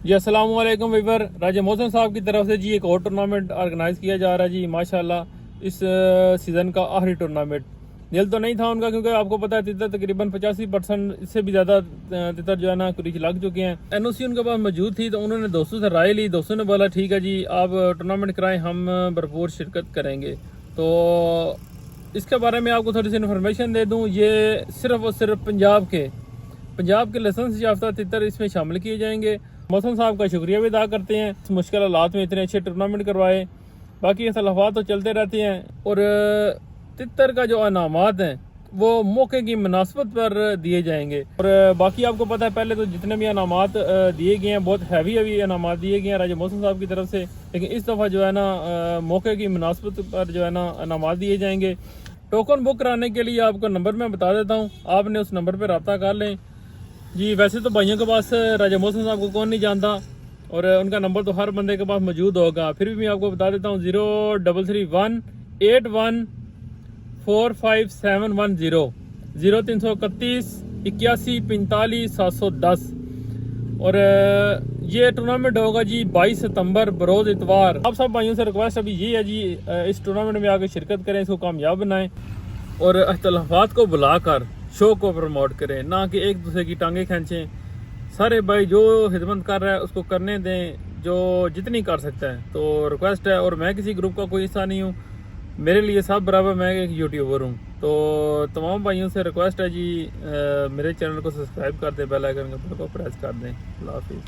जी अस्सलाम वालेकुम वीवर। राजा मोहसिन साहब की तरफ से जी एक और टूर्नामेंट ऑर्गेनाइज किया जा रहा है जी। माशाल्लाह इस सीज़न का आखिरी टूर्नामेंट। दिल तो नहीं था उनका, क्योंकि आपको पता है तितर तकरीबन 85% इससे भी ज़्यादा तितर जो है ना रीच लग चुके हैं। एनओसी उनके पास मौजूद थी, तो उन्होंने दोस्तों से राय ली। दोस्तों ने बोला ठीक है जी, आप टूर्नामेंट कराएं, हम भरपूर शिरकत करेंगे। तो इसके बारे में आपको थोड़ी सी इन्फॉर्मेशन दे दूँ। ये सिर्फ और सिर्फ पंजाब के लाइसेंस याफ्ता तितर इसमें शामिल किए जाएंगे। मौसम साहब का शुक्रिया भी अदा करते हैं, इस मुश्किल हालात में इतने अच्छे टूर्नामेंट करवाए। बाकी इख्तलाफात तो चलते रहते हैं, और तितर का जो इनामात हैं वो मौके की मुनासबत पर दिए जाएंगे। और बाकी आपको पता है पहले तो जितने भी इनामात दिए गए हैं बहुत हैवी इनामात दिए गए हैं राजा मौसम साहब की तरफ से, लेकिन इस दफ़ा जो है ना मौके की मुनासबत पर जो है ना इनामात दिए जाएंगे। टोकन बुक कराने के लिए आपको नंबर मैं बता देता हूँ, आपने उस नंबर पर रब्ता कर लें जी। वैसे तो भाइयों के पास राजा मोहसिन साहब को कौन नहीं जानता, और उनका नंबर तो हर बंदे के पास मौजूद होगा। फिर भी मैं आपको बता देता हूँ 033181457110 033181455710। और ये टूर्नामेंट होगा जी 22 सितंबर बरोज इतवार। आप सब भाइयों से रिक्वेस्ट अभी ये है जी, इस टूर्नामेंट में आके शिरकत करें, इसको कामयाब बनाएं और अख्तलाफात को बुलाकर शो को प्रमोट करें, ना कि एक दूसरे की टांगे खींचें। सारे भाई जो खिदमत कर रहा है उसको करने दें, जो जितनी कर सकता है। तो रिक्वेस्ट है, और मैं किसी ग्रुप का कोई हिस्सा नहीं हूँ, मेरे लिए सब बराबर, मैं एक यूट्यूबर हूँ। तो तमाम भाइयों से रिक्वेस्ट है जी, मेरे चैनल को सब्सक्राइब कर दें, बेल आइकन के बटन को प्रेस कर दें। अल्लाह हाफिज़।